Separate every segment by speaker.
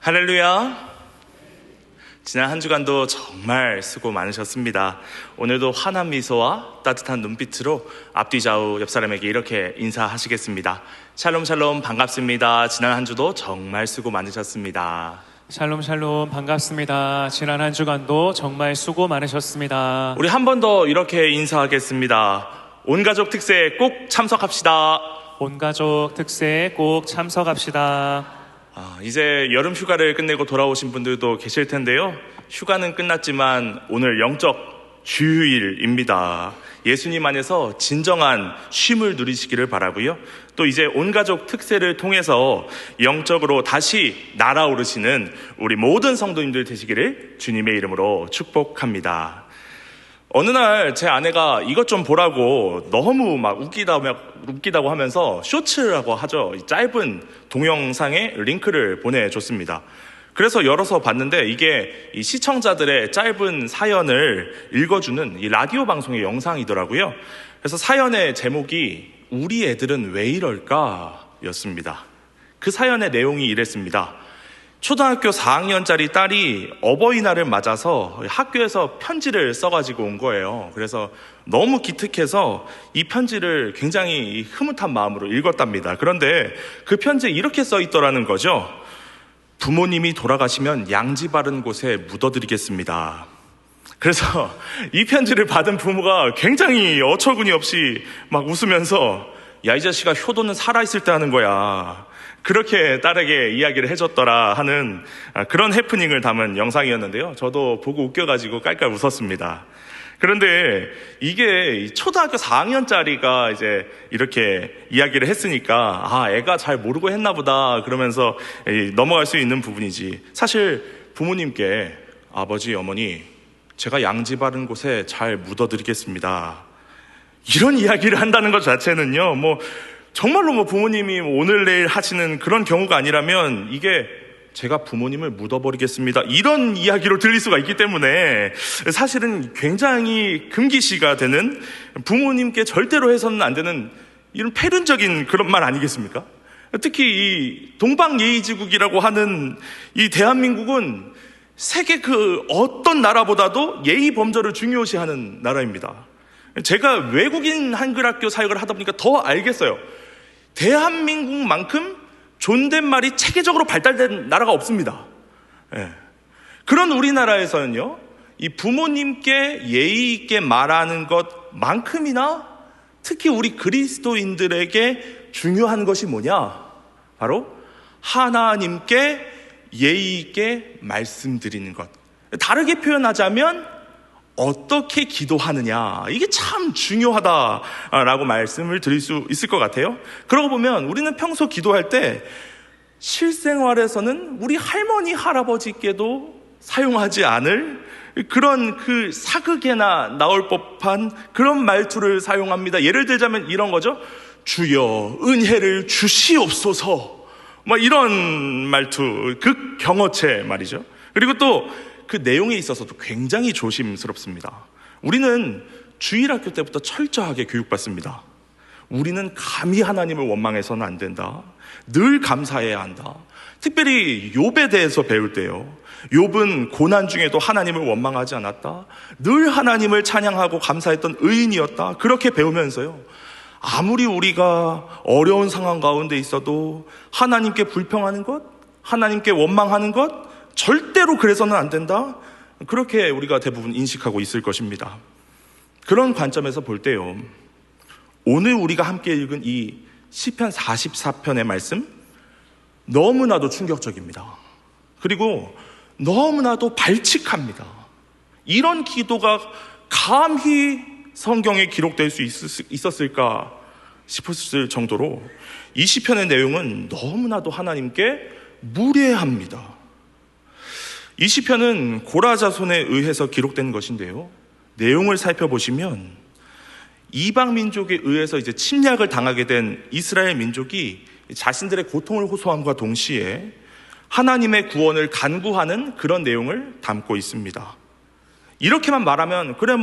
Speaker 1: 할렐루야. 지난 한 주간도 정말 수고 많으셨습니다. 오늘도 환한 미소와 따뜻한 눈빛으로 앞뒤 좌우 옆 사람에게 이렇게 인사하시겠습니다. 샬롬 샬롬 반갑습니다. 지난 한 주도 정말 수고 많으셨습니다.
Speaker 2: 샬롬 샬롬 반갑습니다. 지난 한 주간도 정말 수고 많으셨습니다.
Speaker 1: 우리 한 번 더 이렇게 인사하겠습니다. 온 가족 특세에 꼭 참석합시다.
Speaker 2: 온 가족 특세에 꼭 참석합시다.
Speaker 1: 이제 여름 휴가를 끝내고 돌아오신 분들도 계실 텐데요. 휴가는 끝났지만 오늘 영적 주휴일입니다. 예수님 안에서 진정한 쉼을 누리시기를 바라고요. 또 이제 온 가족 특세를 통해서 영적으로 다시 날아오르시는 우리 모든 성도님들 되시기를 주님의 이름으로 축복합니다. 어느 날 제 아내가 이것 좀 보라고 너무 막 웃기다고 하면서 쇼츠라고 하죠. 짧은 동영상의 링크를 보내줬습니다. 그래서 열어서 봤는데 이게 이 시청자들의 짧은 사연을 읽어주는 이 라디오 방송의 영상이더라고요. 그래서 사연의 제목이 우리 애들은 왜 이럴까 였습니다. 그 사연의 내용이 이랬습니다. 초등학교 4학년짜리 딸이 어버이날을 맞아서 학교에서 편지를 써가지고 온 거예요. 그래서 너무 기특해서 이 편지를 굉장히 흐뭇한 마음으로 읽었답니다. 그런데 그 편지에 이렇게 써 있더라는 거죠. 부모님이 돌아가시면 양지 바른 곳에 묻어드리겠습니다. 그래서 이 편지를 받은 부모가 굉장히 어처구니 없이 막 웃으면서 야, 이 자식아 효도는 살아있을 때 하는 거야. 그렇게 딸에게 이야기를 해줬더라 하는 그런 해프닝을 담은 영상이었는데요. 저도 보고 웃겨가지고 깔깔 웃었습니다. 그런데 이게 초등학교 4학년짜리가 이제 이렇게 이야기를 했으니까 애가 잘 모르고 했나 보다 그러면서 넘어갈 수 있는 부분이지. 사실 부모님께 아버지, 어머니 제가 양지 바른 곳에 잘 묻어드리겠습니다. 이런 이야기를 한다는 것 자체는요, 정말로 부모님이 오늘 내일 하시는 그런 경우가 아니라면 이게 제가 부모님을 묻어버리겠습니다 이런 이야기로 들릴 수가 있기 때문에 사실은 굉장히 금기시가 되는, 부모님께 절대로 해서는 안 되는 이런 패륜적인 그런 말 아니겠습니까? 특히 이 동방예의지국이라고 하는 이 대한민국은 세계 그 어떤 나라보다도 예의 범절을 중요시하는 나라입니다. 제가 외국인 한글학교 사역을 하다 보니까 더 알겠어요. 대한민국만큼 존댓말이 체계적으로 발달된 나라가 없습니다. 그런 우리나라에서는요, 이 부모님께 예의 있게 말하는 것만큼이나 특히 우리 그리스도인들에게 중요한 것이 뭐냐? 바로 하나님께 예의 있게 말씀드리는 것. 다르게 표현하자면 어떻게 기도하느냐, 이게 참 중요하다라고 말씀을 드릴 수 있을 것 같아요. 그러고 보면 우리는 평소 기도할 때 실생활에서는 우리 할머니 할아버지께도 사용하지 않을 그런 그 사극에나 나올 법한 그런 말투를 사용합니다. 예를 들자면 이런 거죠. 주여 은혜를 주시옵소서, 이런 말투, 그 경어체 말이죠. 그리고 또 그 내용에 있어서도 굉장히 조심스럽습니다. 우리는 주일학교 때부터 철저하게 교육받습니다. 우리는 감히 하나님을 원망해서는 안 된다. 늘 감사해야 한다. 특별히 욥에 대해서 배울 때요, 욥은 고난 중에도 하나님을 원망하지 않았다. 늘 하나님을 찬양하고 감사했던 의인이었다. 그렇게 배우면서요, 아무리 우리가 어려운 상황 가운데 있어도 하나님께 불평하는 것, 하나님께 원망하는 것 절대로 그래서는 안 된다. 그렇게 우리가 대부분 인식하고 있을 것입니다. 그런 관점에서 볼 때요, 오늘 우리가 함께 읽은 이 시편 44편의 말씀 너무나도 충격적입니다. 그리고 너무나도 발칙합니다. 이런 기도가 감히 성경에 기록될 수 있었을까 싶었을 정도로 이 시편의 내용은 너무나도 하나님께 무례합니다. 이 시편은 고라 자손에 의해서 기록된 것인데요, 내용을 살펴보시면 이방 민족에 의해서 이제 침략을 당하게 된 이스라엘 민족이 자신들의 고통을 호소함과 동시에 하나님의 구원을 간구하는 그런 내용을 담고 있습니다. 이렇게만 말하면 그래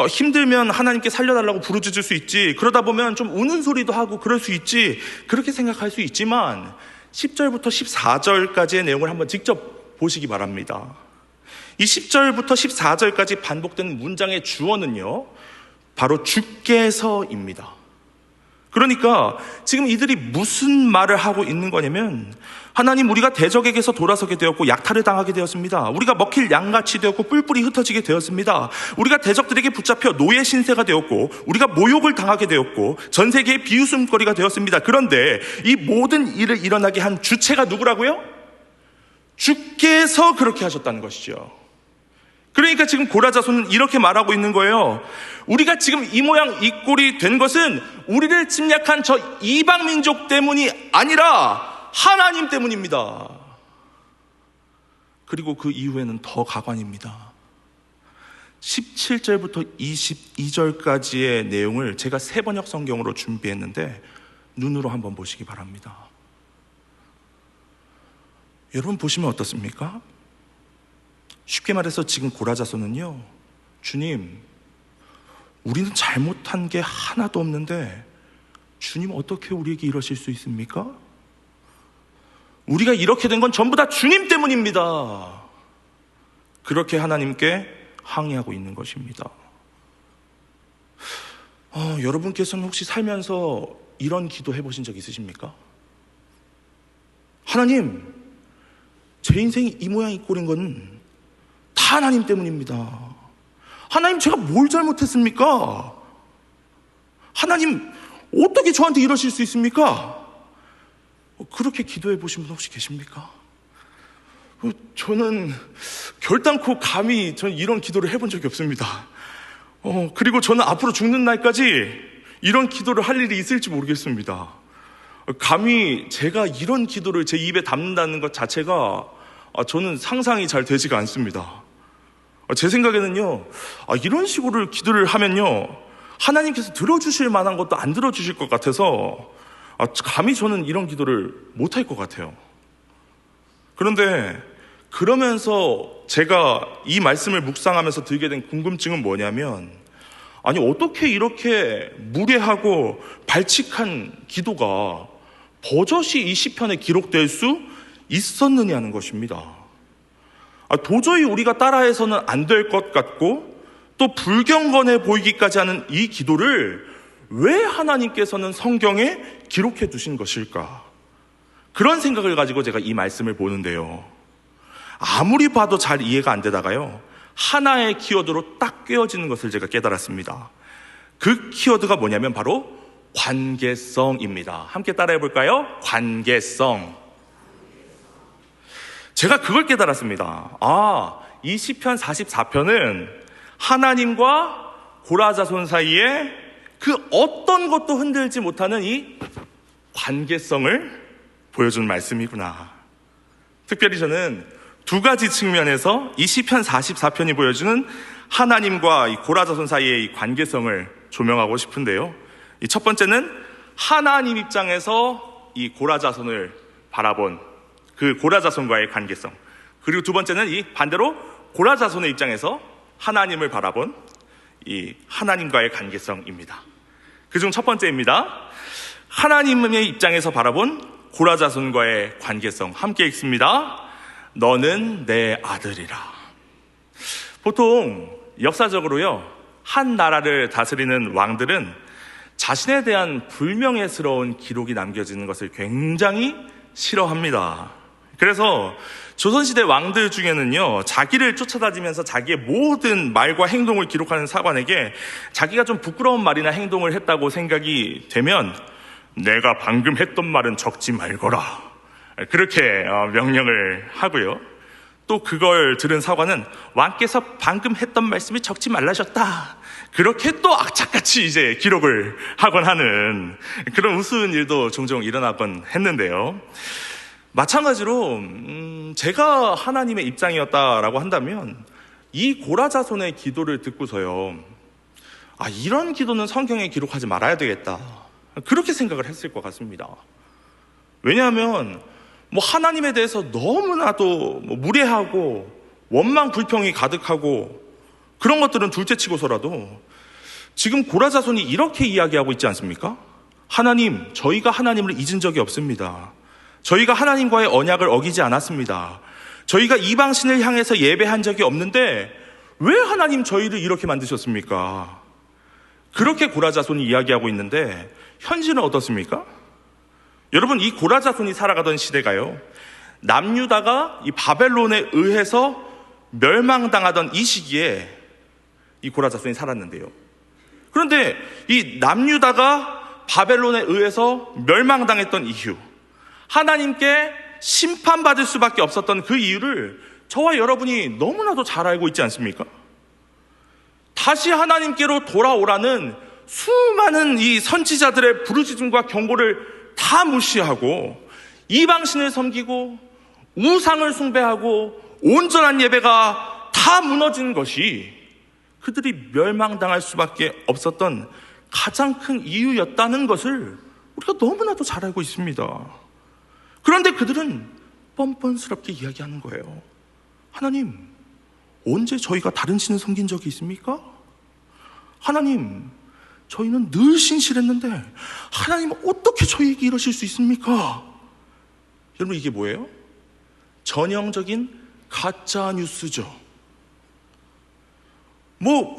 Speaker 1: 힘들면 하나님께 살려달라고 부르짖을 수 있지, 그러다 보면 좀 우는 소리도 하고 그럴 수 있지, 그렇게 생각할 수 있지만 10절부터 14절까지의 내용을 한번 직접 보시기 바랍니다. 이 10절부터 14절까지 반복되는 문장의 주어는요, 바로 주께서입니다. 그러니까 지금 이들이 무슨 말을 하고 있는 거냐면, 하나님, 우리가 대적에게서 돌아서게 되었고 약탈을 당하게 되었습니다. 우리가 먹힐 양같이 되었고 뿔뿔이 흩어지게 되었습니다. 우리가 대적들에게 붙잡혀 노예 신세가 되었고 우리가 모욕을 당하게 되었고 전 세계의 비웃음거리가 되었습니다. 그런데 이 모든 일을 일어나게 한 주체가 누구라고요? 주께서 그렇게 하셨다는 것이죠. 그러니까 지금 고라 자손은 이렇게 말하고 있는 거예요. 우리가 지금 이 모양 이 꼴이 된 것은 우리를 침략한 저 이방 민족 때문이 아니라 하나님 때문입니다. 그리고 그 이후에는 더 가관입니다. 17절부터 22절까지의 내용을 제가 세번역 성경으로 준비했는데 눈으로 한번 보시기 바랍니다. 여러분 보시면 어떻습니까? 쉽게 말해서 지금 고라 자손은요, 주님, 우리는 잘못한 게 하나도 없는데 주님 어떻게 우리에게 이러실 수 있습니까? 우리가 이렇게 된 건 전부 다 주님 때문입니다. 그렇게 하나님께 항의하고 있는 것입니다. 여러분께서는 혹시 살면서 이런 기도 해보신 적 있으십니까? 하나님, 제 인생이 이 모양 이 꼴인 건 다 하나님 때문입니다. 하나님, 제가 뭘 잘못했습니까? 하나님, 어떻게 저한테 이러실 수 있습니까? 그렇게 기도해 보신 분 혹시 계십니까? 저는 결단코 감히 저는 이런 기도를 해본 적이 없습니다. 그리고 저는 앞으로 죽는 날까지 이런 기도를 할 일이 있을지 모르겠습니다. 감히 제가 이런 기도를 제 입에 담는다는 것 자체가 저는 상상이 잘 되지가 않습니다. 제 생각에는요, 이런 식으로 기도를 하면요, 하나님께서 들어주실 만한 것도 안 들어주실 것 같아서 감히 저는 이런 기도를 못할 것 같아요. 그런데 그러면서 제가 이 말씀을 묵상하면서 들게 된 궁금증은 뭐냐면, 아니 어떻게 이렇게 무례하고 발칙한 기도가 버젓이 이 시편에 기록될 수 있었느냐는 것입니다. 도저히 우리가 따라해서는 안 될 것 같고 또 불경건해 보이기까지 하는 이 기도를 왜 하나님께서는 성경에 기록해 두신 것일까? 그런 생각을 가지고 제가 이 말씀을 보는데요, 아무리 봐도 잘 이해가 안 되다가요, 하나의 키워드로 딱 꿰어지는 것을 제가 깨달았습니다. 그 키워드가 뭐냐면 바로 관계성입니다. 함께 따라해 볼까요? 관계성. 제가 그걸 깨달았습니다. 이 시편 44편은 하나님과 고라 자손 사이에 그 어떤 것도 흔들지 못하는 이 관계성을 보여준 말씀이구나. 특별히 저는 두 가지 측면에서 이 시편 44편이 보여주는 하나님과 이 고라 자손 사이의 이 관계성을 조명하고 싶은데요, 이 첫 번째는 하나님 입장에서 이 고라 자손을 바라본 그 고라 자손과의 관계성, 그리고 두 번째는 이 반대로 고라 자손의 입장에서 하나님을 바라본 이 하나님과의 관계성입니다. 그중 첫 번째입니다. 하나님의 입장에서 바라본 고라 자손과의 관계성. 함께 읽습니다. 너는 내 아들이라. 보통 역사적으로요, 한 나라를 다스리는 왕들은 자신에 대한 불명예스러운 기록이 남겨지는 것을 굉장히 싫어합니다. 그래서 조선시대 왕들 중에는요, 자기를 쫓아다니면서 자기의 모든 말과 행동을 기록하는 사관에게 자기가 좀 부끄러운 말이나 행동을 했다고 생각이 되면 내가 방금 했던 말은 적지 말거라, 그렇게 명령을 하고요, 또 그걸 들은 사관은 왕께서 방금 했던 말씀이 적지 말라셨다, 그렇게 또 악착같이 이제 기록을 하곤 하는 그런 우스운 일도 종종 일어나곤 했는데요, 마찬가지로 제가 하나님의 입장이었다라고 한다면 이 고라 자손의 기도를 듣고서요, 이런 기도는 성경에 기록하지 말아야 되겠다, 그렇게 생각을 했을 것 같습니다. 왜냐하면 하나님에 대해서 너무나도 무례하고 원망 불평이 가득하고 그런 것들은 둘째치고서라도 지금 고라 자손이 이렇게 이야기하고 있지 않습니까? 하나님, 저희가 하나님을 잊은 적이 없습니다. 저희가 하나님과의 언약을 어기지 않았습니다. 저희가 이방신을 향해서 예배한 적이 없는데 왜 하나님 저희를 이렇게 만드셨습니까? 그렇게 고라자손이 이야기하고 있는데 현실은 어떻습니까? 여러분, 이 고라자손이 살아가던 시대가요, 남유다가 이 바벨론에 의해서 멸망당하던 이 시기에 이 고라자손이 살았는데요. 그런데 이 남유다가 바벨론에 의해서 멸망당했던 이유, 하나님께 심판받을 수밖에 없었던 그 이유를 저와 여러분이 너무나도 잘 알고 있지 않습니까? 다시 하나님께로 돌아오라는 수많은 이 선지자들의 부르짖음과 경고를 다 무시하고 이방신을 섬기고 우상을 숭배하고 온전한 예배가 다 무너진 것이 그들이 멸망당할 수밖에 없었던 가장 큰 이유였다는 것을 우리가 너무나도 잘 알고 있습니다. 그런데 그들은 뻔뻔스럽게 이야기하는 거예요. 하나님, 언제 저희가 다른 신을 섬긴 적이 있습니까? 하나님, 저희는 늘 신실했는데 하나님은 어떻게 저희에게 이러실 수 있습니까? 여러분, 이게 뭐예요? 전형적인 가짜 뉴스죠.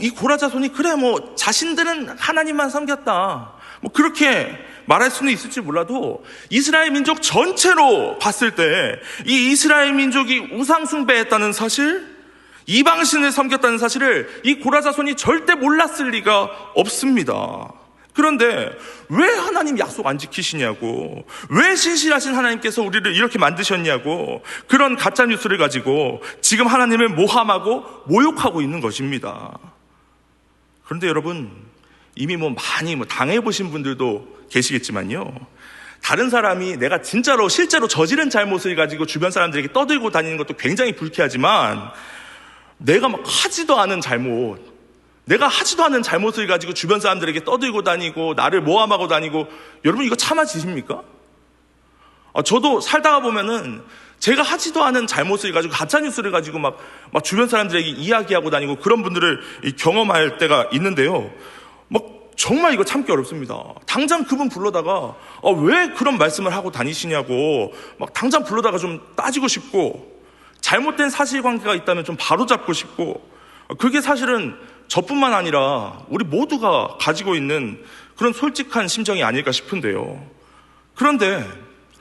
Speaker 1: 이 고라자손이 그래 자신들은 하나님만 섬겼다 그렇게 말할 수는 있을지 몰라도 이스라엘 민족 전체로 봤을 때 이 이스라엘 민족이 우상 숭배했다는 사실, 이방신을 섬겼다는 사실을 이 고라자손이 절대 몰랐을 리가 없습니다. 그런데 왜 하나님 약속 안 지키시냐고, 왜 신실하신 하나님께서 우리를 이렇게 만드셨냐고, 그런 가짜 뉴스를 가지고 지금 하나님을 모함하고 모욕하고 있는 것입니다. 그런데 여러분, 이미 많이 당해보신 분들도 계시겠지만요, 다른 사람이 내가 실제로 저지른 잘못을 가지고 주변 사람들에게 떠들고 다니는 것도 굉장히 불쾌하지만, 내가 하지도 않은 잘못을 가지고 주변 사람들에게 떠들고 다니고 나를 모함하고 다니고, 여러분 이거 참아지십니까? 저도 살다가 보면은 제가 하지도 않은 잘못을 가지고 가짜뉴스를 가지고 막 주변 사람들에게 이야기하고 다니고 그런 분들을 경험할 때가 있는데요, 정말 이거 참기 어렵습니다. 당장 그분 불러다가 왜 그런 말씀을 하고 다니시냐고 당장 불러다가 좀 따지고 싶고, 잘못된 사실관계가 있다면 좀 바로잡고 싶고, 그게 사실은 저뿐만 아니라 우리 모두가 가지고 있는 그런 솔직한 심정이 아닐까 싶은데요. 그런데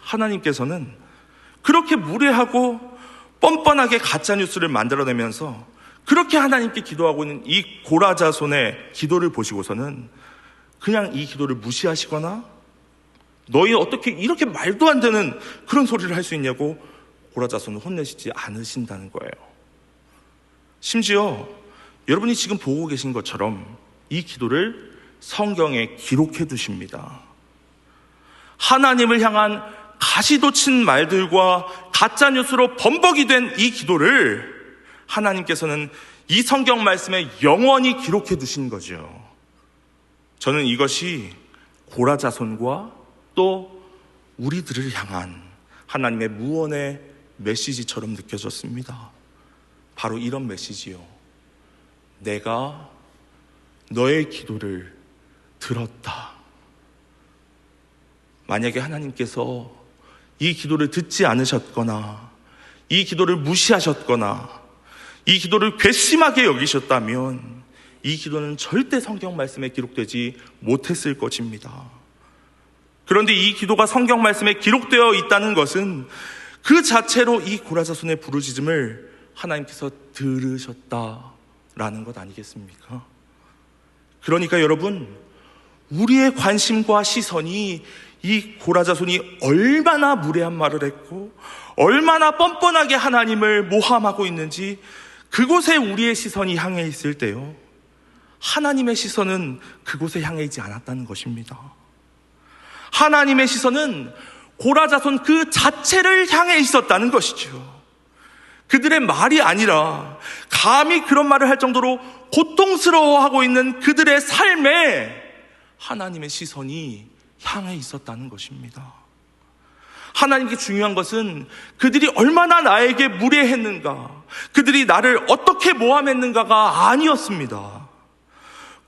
Speaker 1: 하나님께서는 그렇게 무례하고 뻔뻔하게 가짜뉴스를 만들어내면서 그렇게 하나님께 기도하고 있는 이 고라자손의 기도를 보시고서는 그냥 이 기도를 무시하시거나 너희 어떻게 이렇게 말도 안 되는 그런 소리를 할 수 있냐고 고라자손을 혼내시지 않으신다는 거예요. 심지어 여러분이 지금 보고 계신 것처럼 이 기도를 성경에 기록해 두십니다. 하나님을 향한 가시돋친 말들과 가짜뉴스로 범벅이 된 이 기도를 하나님께서는 이 성경 말씀에 영원히 기록해 두신 거죠. 저는 이것이 고라자손과 또 우리들을 향한 하나님의 무언의 메시지처럼 느껴졌습니다. 바로 이런 메시지요. 내가 너의 기도를 들었다. 만약에 하나님께서 이 기도를 듣지 않으셨거나 이 기도를 무시하셨거나 이 기도를 괘씸하게 여기셨다면 이 기도는 절대 성경 말씀에 기록되지 못했을 것입니다. 그런데 이 기도가 성경 말씀에 기록되어 있다는 것은 그 자체로 이 고라자손의 부르짖음을 하나님께서 들으셨다라는 것 아니겠습니까? 그러니까 여러분, 우리의 관심과 시선이 이 고라자손이 얼마나 무례한 말을 했고 얼마나 뻔뻔하게 하나님을 모함하고 있는지 그곳에 우리의 시선이 향해 있을 때요, 하나님의 시선은 그곳에 향해 있지 않았다는 것입니다. 하나님의 시선은 고라자손 그 자체를 향해 있었다는 것이죠. 그들의 말이 아니라 감히 그런 말을 할 정도로 고통스러워하고 있는 그들의 삶에 하나님의 시선이 향해 있었다는 것입니다. 하나님께 중요한 것은 그들이 얼마나 나에게 무례했는가, 그들이 나를 어떻게 모함했는가가 아니었습니다.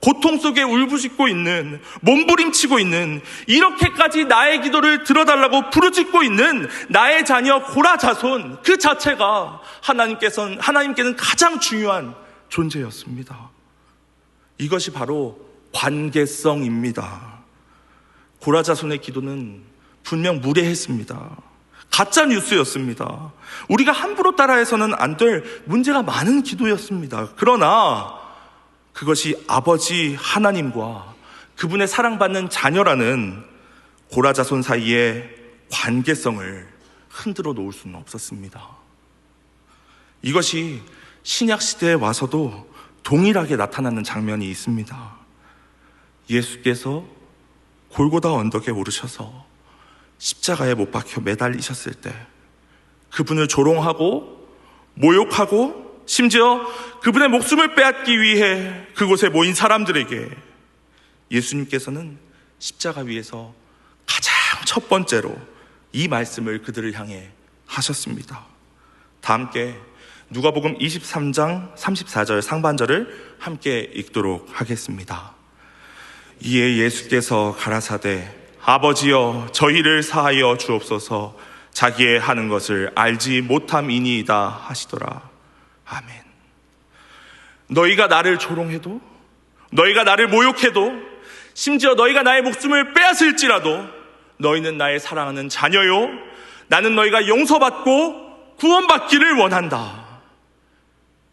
Speaker 1: 고통 속에 울부짖고 있는, 몸부림치고 있는, 이렇게까지 나의 기도를 들어달라고 부르짖고 있는 나의 자녀 고라 자손 그 자체가 하나님께는 가장 중요한 존재였습니다. 이것이 바로 관계성입니다. 고라 자손의 기도는 분명 무례했습니다. 가짜 뉴스였습니다. 우리가 함부로 따라해서는 안 될 문제가 많은 기도였습니다. 그러나 그것이 아버지 하나님과 그분의 사랑받는 자녀라는 고라 자손 사이의 관계성을 흔들어 놓을 수는 없었습니다. 이것이 신약 시대에 와서도 동일하게 나타나는 장면이 있습니다. 예수께서 골고다 언덕에 오르셔서 십자가에 못 박혀 매달리셨을 때 그분을 조롱하고 모욕하고 심지어 그분의 목숨을 빼앗기 위해 그곳에 모인 사람들에게 예수님께서는 십자가 위에서 가장 첫 번째로 이 말씀을 그들을 향해 하셨습니다. 다 함께 누가복음 23장 34절 상반절을 함께 읽도록 하겠습니다. 이에 예수께서 가라사대 아버지여 저희를 사하여 주옵소서 자기의 하는 것을 알지 못함이니이다 하시더라. 아멘. 너희가 나를 조롱해도, 너희가 나를 모욕해도, 심지어 너희가 나의 목숨을 빼앗을지라도 너희는 나의 사랑하는 자녀요, 나는 너희가 용서받고 구원받기를 원한다.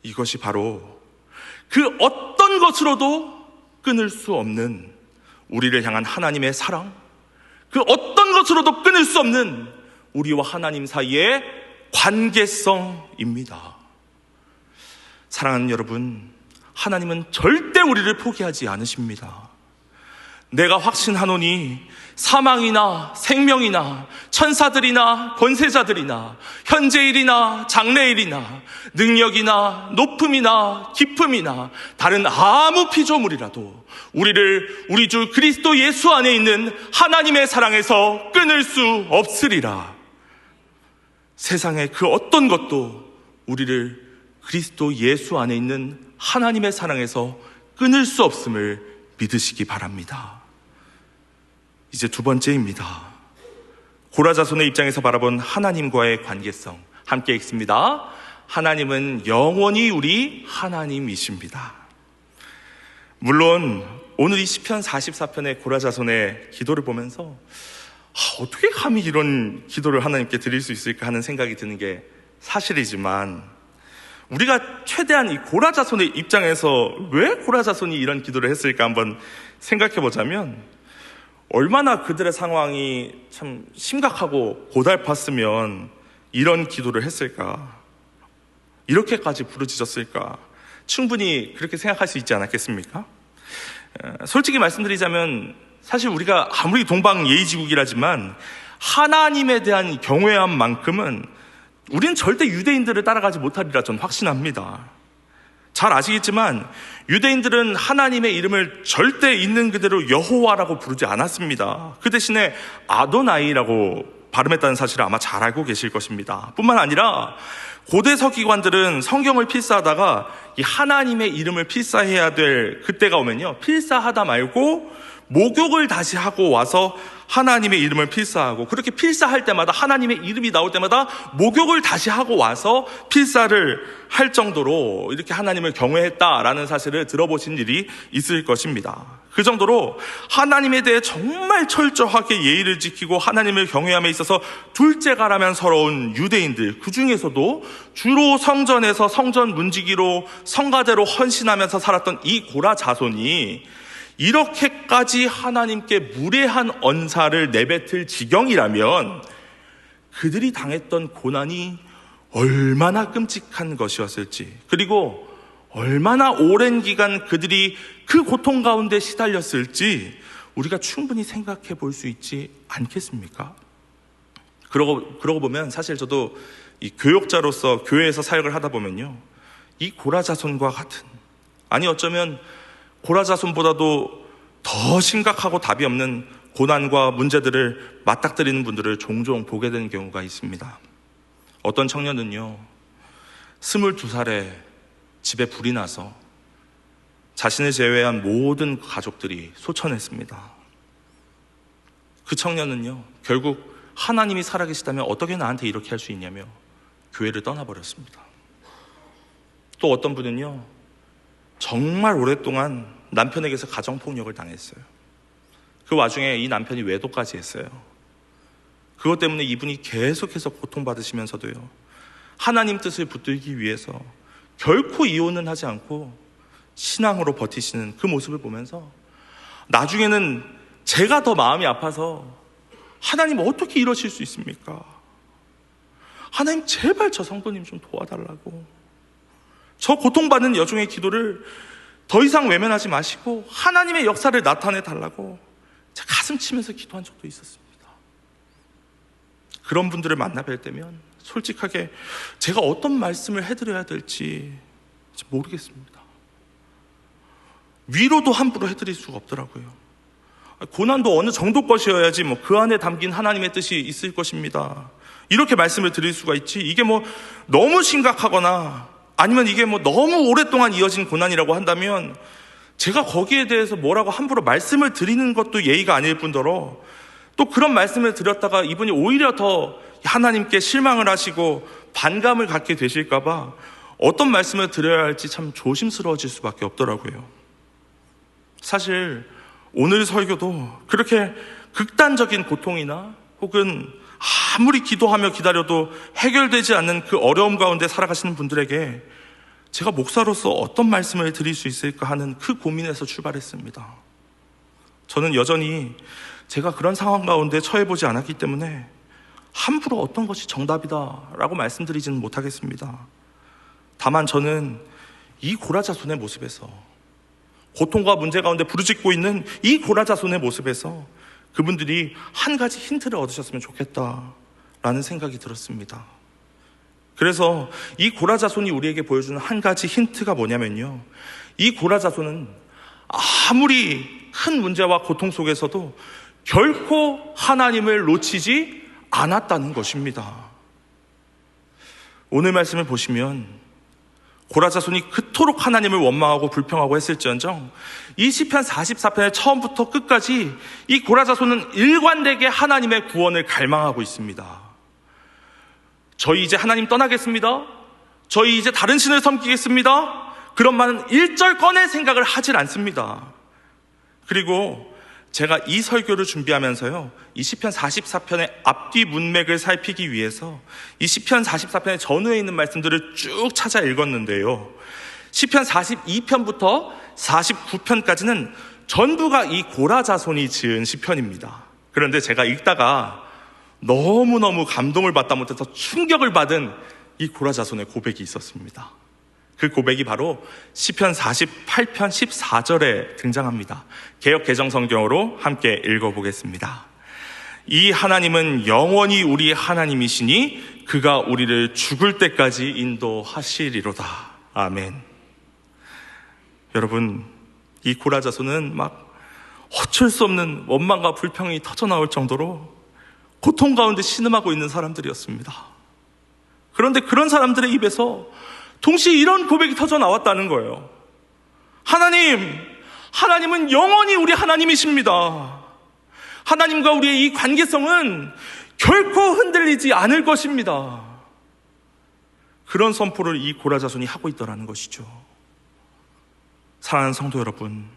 Speaker 1: 이것이 바로 그 어떤 것으로도 끊을 수 없는 우리를 향한 하나님의 사랑, 그 어떤 것으로도 끊을 수 없는 우리와 하나님 사이의 관계성입니다. 사랑하는 여러분, 하나님은 절대 우리를 포기하지 않으십니다. 내가 확신하노니 사망이나 생명이나 천사들이나 권세자들이나 현재일이나 장래일이나 능력이나 높음이나 깊음이나 다른 아무 피조물이라도 우리를 우리 주 그리스도 예수 안에 있는 하나님의 사랑에서 끊을 수 없으리라. 세상의 그 어떤 것도 우리를 그리스도 예수 안에 있는 하나님의 사랑에서 끊을 수 없음을 믿으시기 바랍니다. 이제 두 번째입니다. 고라 자손의 입장에서 바라본 하나님과의 관계성 함께 읽습니다. 하나님은 영원히 우리 하나님이십니다. 물론 오늘 이 시편 44편의 고라 자손의 기도를 보면서 어떻게 감히 이런 기도를 하나님께 드릴 수 있을까 하는 생각이 드는 게 사실이지만, 우리가 최대한 이 고라 자손의 입장에서 왜 고라 자손이 이런 기도를 했을까 한번 생각해 보자면, 얼마나 그들의 상황이 참 심각하고 고달팠으면 이런 기도를 했을까, 이렇게까지 부르짖었을까, 충분히 그렇게 생각할 수 있지 않았겠습니까? 솔직히 말씀드리자면 사실 우리가 아무리 동방예의지국이라지만 하나님에 대한 경외함만큼은 우리는 절대 유대인들을 따라가지 못하리라 저는 확신합니다. 잘 아시겠지만 유대인들은 하나님의 이름을 절대 있는 그대로 여호와라고 부르지 않았습니다. 그 대신에 아도나이라고 발음했다는 사실을 아마 잘 알고 계실 것입니다. 뿐만 아니라 고대 서기관들은 성경을 필사하다가 이 하나님의 이름을 필사해야 될 그때가 오면요, 필사하다 말고 목욕을 다시 하고 와서 하나님의 이름을 필사하고, 그렇게 필사할 때마다 하나님의 이름이 나올 때마다 목욕을 다시 하고 와서 필사를 할 정도로 이렇게 하나님을 경외했다라는 사실을 들어보신 일이 있을 것입니다. 그 정도로 하나님에 대해 정말 철저하게 예의를 지키고 하나님을 경외함에 있어서 둘째가라면 서러운 유대인들, 그 중에서도 주로 성전에서 성전 문지기로 성가대로 헌신하면서 살았던 이 고라 자손이 이렇게까지 하나님께 무례한 언사를 내뱉을 지경이라면 그들이 당했던 고난이 얼마나 끔찍한 것이었을지, 그리고 얼마나 오랜 기간 그들이 그 고통 가운데 시달렸을지 우리가 충분히 생각해 볼 수 있지 않겠습니까? 그러고 보면 사실 저도 이 교역자로서 교회에서 사역을 하다 보면요, 이 고라 자손과 같은, 아니 어쩌면 고라 자손보다도 더 심각하고 답이 없는 고난과 문제들을 맞닥뜨리는 분들을 종종 보게 되는 경우가 있습니다. 어떤 청년은요, 22살에 집에 불이 나서 자신을 제외한 모든 가족들이 소천했습니다. 그 청년은요, 결국 하나님이 살아계시다면 어떻게 나한테 이렇게 할 수 있냐며 교회를 떠나버렸습니다. 또 어떤 분은요, 정말 오랫동안 남편에게서 가정폭력을 당했어요. 그 와중에 이 남편이 외도까지 했어요. 그것 때문에 이분이 계속해서 고통받으시면서도요, 하나님 뜻을 붙들기 위해서 결코 이혼은 하지 않고 신앙으로 버티시는 그 모습을 보면서 나중에는 제가 더 마음이 아파서 하나님 어떻게 이러실 수 있습니까? 하나님 제발 저 성도님 좀 도와달라고, 저 고통받는 여종의 기도를 더 이상 외면하지 마시고 하나님의 역사를 나타내 달라고 제가 가슴 치면서 기도한 적도 있었습니다. 그런 분들을 만나 뵐 때면 솔직하게 제가 어떤 말씀을 해드려야 될지 모르겠습니다. 위로도 함부로 해드릴 수가 없더라고요. 고난도 어느 정도 것이어야지 그 안에 담긴 하나님의 뜻이 있을 것입니다, 이렇게 말씀을 드릴 수가 있지, 이게 너무 심각하거나 아니면 이게 너무 오랫동안 이어진 고난이라고 한다면 제가 거기에 대해서 뭐라고 함부로 말씀을 드리는 것도 예의가 아닐 뿐더러, 또 그런 말씀을 드렸다가 이분이 오히려 더 하나님께 실망을 하시고 반감을 갖게 되실까봐 어떤 말씀을 드려야 할지 참 조심스러워질 수밖에 없더라고요. 사실 오늘 설교도 그렇게 극단적인 고통이나 혹은 아무리 기도하며 기다려도 해결되지 않는 그 어려움 가운데 살아가시는 분들에게 제가 목사로서 어떤 말씀을 드릴 수 있을까 하는 그 고민에서 출발했습니다. 저는 여전히 제가 그런 상황 가운데 처해보지 않았기 때문에 함부로 어떤 것이 정답이다라고 말씀드리지는 못하겠습니다. 다만 저는 이 고라자손의 모습에서, 고통과 문제 가운데 부르짖고 있는 이 고라자손의 모습에서 그분들이 한 가지 힌트를 얻으셨으면 좋겠다라는 생각이 들었습니다. 그래서 이 고라자손이 우리에게 보여주는 한 가지 힌트가 뭐냐면요, 이 고라자손은 아무리 큰 문제와 고통 속에서도 결코 하나님을 놓치지 않았다는 것입니다. 오늘 말씀을 보시면 고라자손이 그토록 하나님을 원망하고 불평하고 했을지언정 이 시편 44편의 처음부터 끝까지 이 고라자손은 일관되게 하나님의 구원을 갈망하고 있습니다. 저희 이제 하나님 떠나겠습니다, 저희 이제 다른 신을 섬기겠습니다, 그런 말은 일절 꺼낼 생각을 하질 않습니다. 그리고 제가 이 설교를 준비하면서요, 이 시편 44편의 앞뒤 문맥을 살피기 위해서 이 시편 44편의 전후에 있는 말씀들을 쭉 찾아 읽었는데요, 시편 42편부터 49편까지는 전부가 이 고라자손이 지은 시편입니다. 그런데 제가 읽다가 너무너무 감동을 받다 못해서 충격을 받은 이 고라자손의 고백이 있었습니다. 그 고백이 바로 시편 48편 14절에 등장합니다. 개역 개정 성경으로 함께 읽어보겠습니다. 이 하나님은 영원히 우리 하나님이시니 그가 우리를 죽을 때까지 인도하시리로다. 아멘. 여러분, 이 고라자손은 어쩔 수 없는 원망과 불평이 터져나올 정도로 고통 가운데 신음하고 있는 사람들이었습니다. 그런데 그런 사람들의 입에서 동시에 이런 고백이 터져 나왔다는 거예요. 하나님은 영원히 우리 하나님이십니다. 하나님과 우리의 이 관계성은 결코 흔들리지 않을 것입니다. 그런 선포를 이 고라자손이 하고 있더라는 것이죠. 사랑하는 성도 여러분,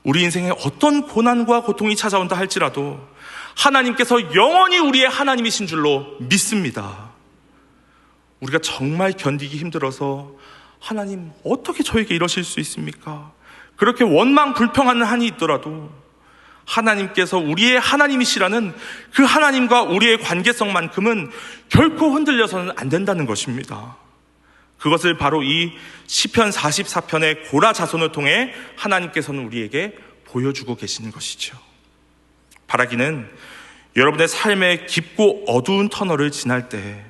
Speaker 1: 우리 인생에 어떤 고난과 고통이 찾아온다 할지라도 하나님께서 영원히 우리의 하나님이신 줄로 믿습니다. 우리가 정말 견디기 힘들어서 하나님 어떻게 저에게 이러실 수 있습니까? 그렇게 원망 불평하는 한이 있더라도 하나님께서 우리의 하나님이시라는 그 하나님과 우리의 관계성만큼은 결코 흔들려서는 안 된다는 것입니다. 그것을 바로 이 시편 44편의 고라 자손을 통해 하나님께서는 우리에게 보여주고 계시는 것이죠. 바라기는 여러분의 삶의 깊고 어두운 터널을 지날 때,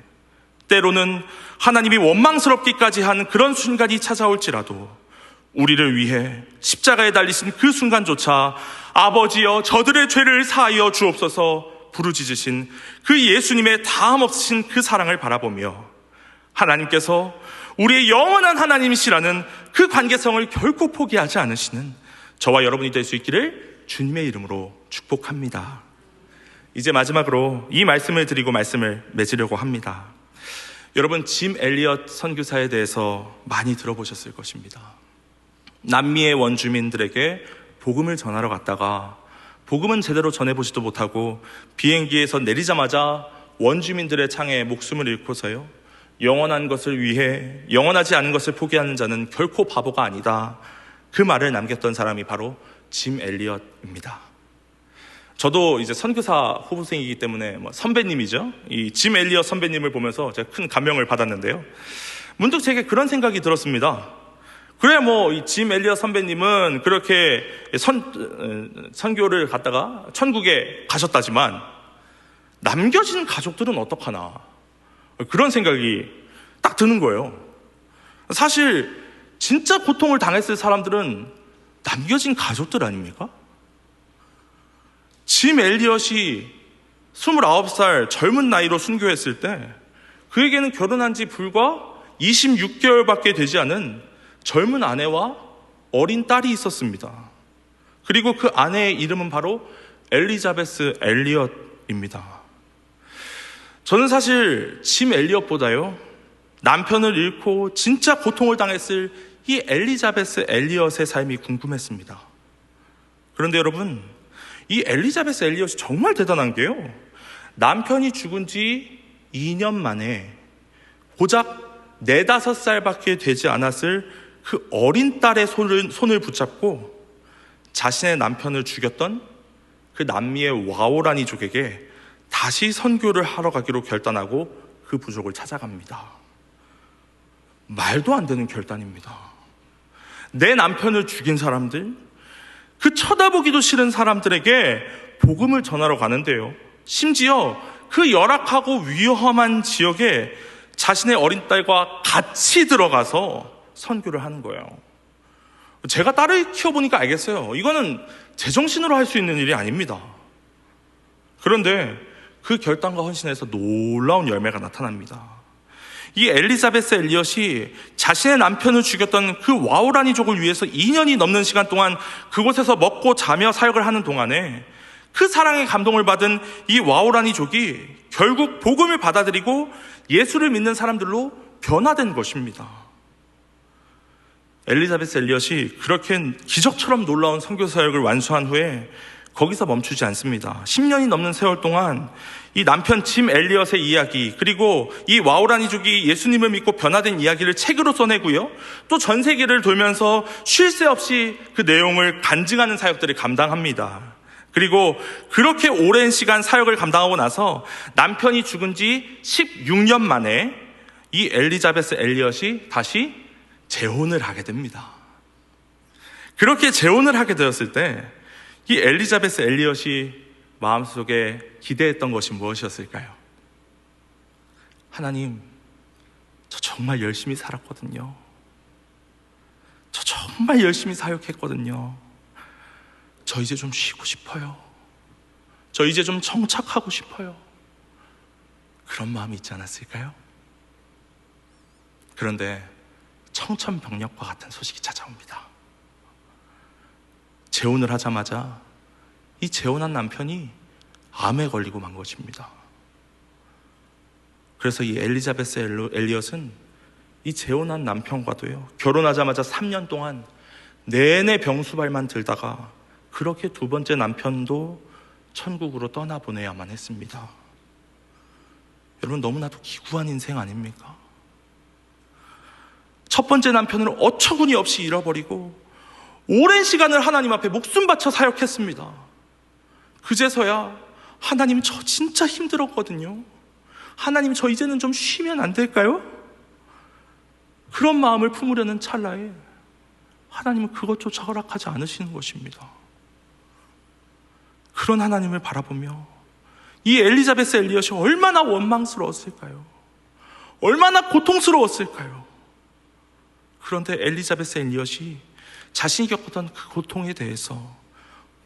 Speaker 1: 때로는 하나님이 원망스럽기까지 하는 그런 순간이 찾아올지라도 우리를 위해 십자가에 달리신 그 순간조차 아버지여 저들의 죄를 사하여 주옵소서 부르짖으신 그 예수님의 다함 없으신 그 사랑을 바라보며 하나님께서 우리의 영원한 하나님이시라는 그 관계성을 결코 포기하지 않으시는 저와 여러분이 될 수 있기를 주님의 이름으로 축복합니다. 이제 마지막으로 이 말씀을 드리고 말씀을 맺으려고 합니다. 여러분, 짐 엘리엇 선교사에 대해서 많이 들어보셨을 것입니다. 남미의 원주민들에게 복음을 전하러 갔다가 복음은 제대로 전해보지도 못하고 비행기에서 내리자마자 원주민들의 창에 목숨을 잃고서요, 영원한 것을 위해 영원하지 않은 것을 포기하는 자는 결코 바보가 아니다, 그 말을 남겼던 사람이 바로 짐 엘리엇입니다. 저도 이제 선교사 후보생이기 때문에 선배님이죠. 이 짐 엘리엇 선배님을 보면서 제가 큰 감명을 받았는데요, 문득 제게 그런 생각이 들었습니다. 그래, 이 짐 엘리엇 선배님은 그렇게 선교를 갔다가 천국에 가셨다지만 남겨진 가족들은 어떡하나, 그런 생각이 딱 드는 거예요. 사실 진짜 고통을 당했을 사람들은 남겨진 가족들 아닙니까? 짐 엘리엇이 29살 젊은 나이로 순교했을 때 그에게는 결혼한 지 불과 26개월밖에 되지 않은 젊은 아내와 어린 딸이 있었습니다. 그리고 그 아내의 이름은 바로 엘리자베스 엘리엇입니다. 저는 사실 짐 엘리엇보다요, 남편을 잃고 진짜 고통을 당했을 이 엘리자베스 엘리엇의 삶이 궁금했습니다. 그런데 여러분, 이 엘리자베스 엘리엇이 정말 대단한 게요, 남편이 죽은 지 2년 만에 고작 4, 5살밖에 되지 않았을 그 어린 딸의 손을 붙잡고 자신의 남편을 죽였던 그 남미의 와오라니족에게 다시 선교를 하러 가기로 결단하고 그 부족을 찾아갑니다. 말도 안 되는 결단입니다. 내 남편을 죽인 사람들, 그 쳐다보기도 싫은 사람들에게 복음을 전하러 가는데요, 심지어 그 열악하고 위험한 지역에 자신의 어린 딸과 같이 들어가서 선교를 하는 거예요. 제가 딸을 키워보니까 알겠어요. 이거는 제정신으로 할 수 있는 일이 아닙니다. 그런데 그 결단과 헌신에서 놀라운 열매가 나타납니다. 이 엘리자베스 엘리엇이 자신의 남편을 죽였던 그 와우라니족을 위해서 2년이 넘는 시간 동안 그곳에서 먹고 자며 사역을 하는 동안에 그 사랑의 감동을 받은 이 와우라니족이 결국 복음을 받아들이고 예수를 믿는 사람들로 변화된 것입니다. 엘리자베스 엘리엇이 그렇게 기적처럼 놀라운 선교 사역을 완수한 후에 거기서 멈추지 않습니다. 10년이 넘는 세월 동안 이 남편 짐 엘리엇의 이야기, 그리고 이 와우라니족이 예수님을 믿고 변화된 이야기를 책으로 써내고요, 또 전 세계를 돌면서 쉴 새 없이 그 내용을 간증하는 사역들을 감당합니다. 그리고 그렇게 오랜 시간 사역을 감당하고 나서 남편이 죽은 지 16년 만에 이 엘리자베스 엘리엇이 다시 재혼을 하게 됩니다. 그렇게 재혼을 하게 되었을 때 이 엘리자베스 엘리엇이 마음속에 기대했던 것이 무엇이었을까요? 하나님, 저 정말 열심히 살았거든요. 저 정말 열심히 사역했거든요. 저 이제 좀 쉬고 싶어요. 저 이제 좀 정착하고 싶어요. 그런 마음이 있지 않았을까요? 그런데 청천벽력과 같은 소식이 찾아옵니다. 재혼을 하자마자 이 재혼한 남편이 암에 걸리고 만 것입니다. 그래서 이 엘리자베스 엘리엇은 이 재혼한 남편과도요, 결혼하자마자 3년 동안 내내 병수발만 들다가 그렇게 두 번째 남편도 천국으로 떠나보내야만 했습니다. 여러분, 너무나도 기구한 인생 아닙니까? 첫 번째 남편을 어처구니 없이 잃어버리고 오랜 시간을 하나님 앞에 목숨 바쳐 사역했습니다. 그제서야 하나님, 저 진짜 힘들었거든요. 하나님, 저 이제는 좀 쉬면 안 될까요? 그런 마음을 품으려는 찰나에 하나님은 그것조차 허락하지 않으시는 것입니다. 그런 하나님을 바라보며 이 엘리자베스 엘리엇이 얼마나 원망스러웠을까요? 얼마나 고통스러웠을까요? 그런데 엘리자베스 엘리엇이 자신이 겪었던 그 고통에 대해서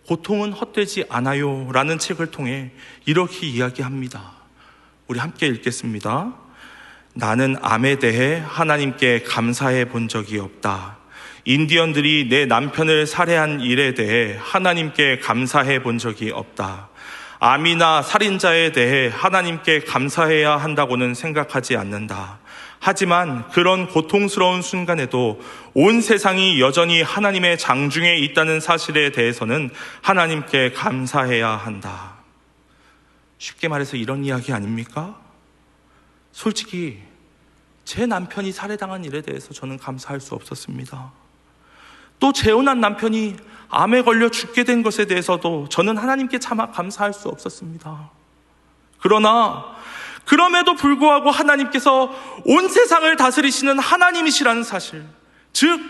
Speaker 1: 고통은 헛되지 않아요 라는 책을 통해 이렇게 이야기합니다. 우리 함께 읽겠습니다. 나는 암에 대해 하나님께 감사해 본 적이 없다. 인디언들이 내 남편을 살해한 일에 대해 하나님께 감사해 본 적이 없다. 암이나 살인자에 대해 하나님께 감사해야 한다고는 생각하지 않는다. 하지만 그런 고통스러운 순간에도 온 세상이 여전히 하나님의 장중에 있다는 사실에 대해서는 하나님께 감사해야 한다. 쉽게 말해서 이런 이야기 아닙니까? 솔직히 제 남편이 살해당한 일에 대해서 저는 감사할 수 없었습니다. 또 재혼한 남편이 암에 걸려 죽게 된 것에 대해서도 저는 하나님께 차마 감사할 수 없었습니다. 그러나 그럼에도 불구하고 하나님께서 온 세상을 다스리시는 하나님이시라는 사실, 즉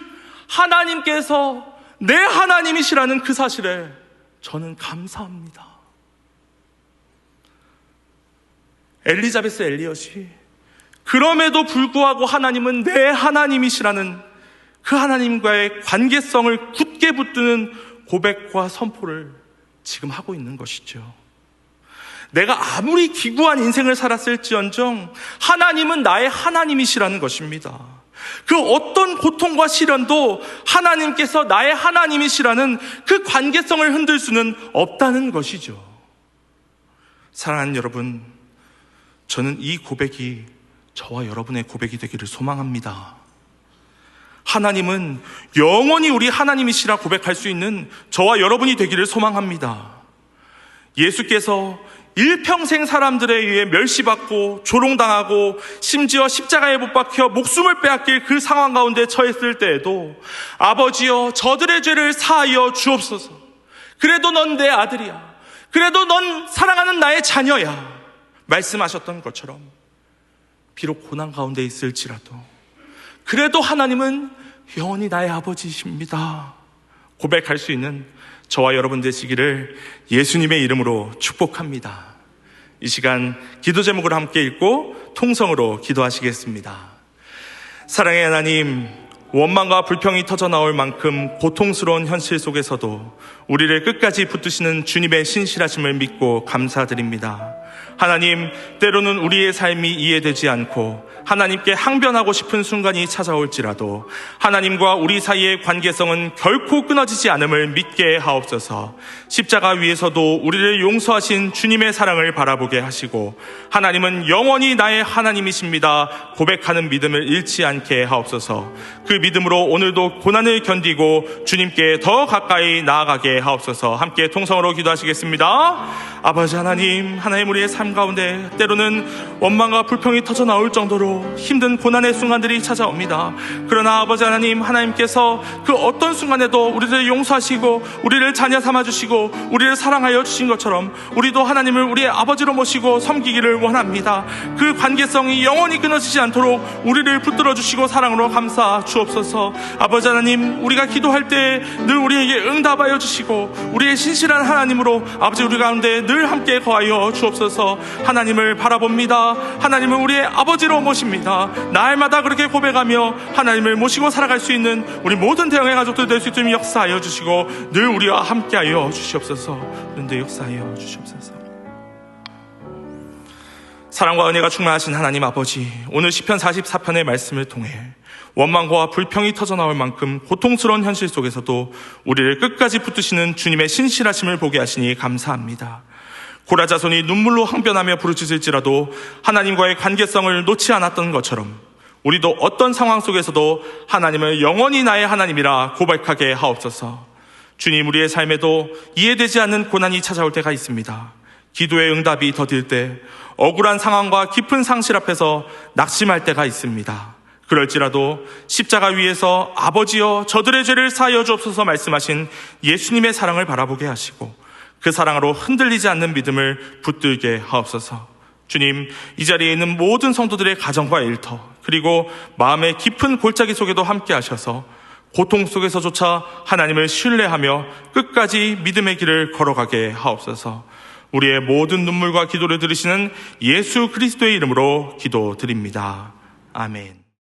Speaker 1: 하나님께서 내 하나님이시라는 그 사실에 저는 감사합니다. 엘리자베스 엘리엇이 그럼에도 불구하고 하나님은 내 하나님이시라는 그 하나님과의 관계성을 굳게 붙드는 고백과 선포를 지금 하고 있는 것이죠. 내가 아무리 기구한 인생을 살았을지언정 하나님은 나의 하나님이시라는 것입니다. 그 어떤 고통과 시련도 하나님께서 나의 하나님이시라는 그 관계성을 흔들 수는 없다는 것이죠. 사랑하는 여러분, 저는 이 고백이 저와 여러분의 고백이 되기를 소망합니다. 하나님은 영원히 우리 하나님이시라 고백할 수 있는 저와 여러분이 되기를 소망합니다. 예수께서 일평생 사람들에 의해 멸시받고 조롱당하고 심지어 십자가에 못 박혀 목숨을 빼앗길 그 상황 가운데 처했을 때에도 아버지여 저들의 죄를 사하여 주옵소서. 그래도 넌 내 아들이야. 그래도 넌 사랑하는 나의 자녀야. 말씀하셨던 것처럼 비록 고난 가운데 있을지라도 그래도 하나님은 영원히 나의 아버지이십니다. 고백할 수 있는 저와 여러분 되시기를 예수님의 이름으로 축복합니다. 이 시간 기도 제목을 함께 읽고 통성으로 기도하시겠습니다. 사랑의 하나님, 원망과 불평이 터져나올 만큼 고통스러운 현실 속에서도 우리를 끝까지 붙드시는 주님의 신실하심을 믿고 감사드립니다. 하나님, 때로는 우리의 삶이 이해되지 않고 하나님께 항변하고 싶은 순간이 찾아올지라도 하나님과 우리 사이의 관계성은 결코 끊어지지 않음을 믿게 하옵소서. 십자가 위에서도 우리를 용서하신 주님의 사랑을 바라보게 하시고 하나님은 영원히 나의 하나님이십니다 고백하는 믿음을 잃지 않게 하옵소서. 그 믿음으로 오늘도 고난을 견디고 주님께 더 가까이 나아가게 하옵소서. 함께 통성으로 기도하시겠습니다. 아버지 하나님, 하나님 우리의 삶 가운데 때로는 원망과 불평이 터져나올 정도로 힘든 고난의 순간들이 찾아옵니다. 그러나 아버지 하나님, 하나님께서 그 어떤 순간에도 우리를 용서하시고 우리를 자녀 삼아주시고 우리를 사랑하여 주신 것처럼 우리도 하나님을 우리의 아버지로 모시고 섬기기를 원합니다. 그 관계성이 영원히 끊어지지 않도록 우리를 붙들어 주시고 사랑으로 감싸 주옵소서. 아버지 하나님, 우리가 기도할 때 늘 우리에게 응답하여 주시고 우리의 신실한 하나님으로 아버지 우리 가운데 늘 함께 거하여 주옵소서. 하나님을 바라봅니다. 하나님을 우리의 아버지로 모십니다. 날마다 그렇게 고백하며 하나님을 모시고 살아갈 수 있는 우리 모든 대형의 가족들 될 수 있도록 역사하여 주시고 늘 우리와 함께하여 주시옵소서. 그런데 역사하여 주시옵소서. 사랑과 은혜가 충만하신 하나님 아버지, 오늘 시편 44편의 말씀을 통해 원망과 불평이 터져나올 만큼 고통스러운 현실 속에서도 우리를 끝까지 붙드시는 주님의 신실하심을 보게 하시니 감사합니다. 고라 자손이 눈물로 항변하며 부르짖을지라도 하나님과의 관계성을 놓지 않았던 것처럼 우리도 어떤 상황 속에서도 하나님을 영원히 나의 하나님이라 고백하게 하옵소서. 주님, 우리의 삶에도 이해되지 않는 고난이 찾아올 때가 있습니다. 기도의 응답이 더딜 때, 억울한 상황과 깊은 상실 앞에서 낙심할 때가 있습니다. 그럴지라도 십자가 위에서 아버지여 저들의 죄를 사하여 주옵소서 말씀하신 예수님의 사랑을 바라보게 하시고 그 사랑으로 흔들리지 않는 믿음을 붙들게 하옵소서. 주님, 이 자리에 있는 모든 성도들의 가정과 일터, 그리고 마음의 깊은 골짜기 속에도 함께 하셔서 고통 속에서조차 하나님을 신뢰하며 끝까지 믿음의 길을 걸어가게 하옵소서. 우리의 모든 눈물과 기도를 들으시는 예수 그리스도의 이름으로 기도드립니다. 아멘.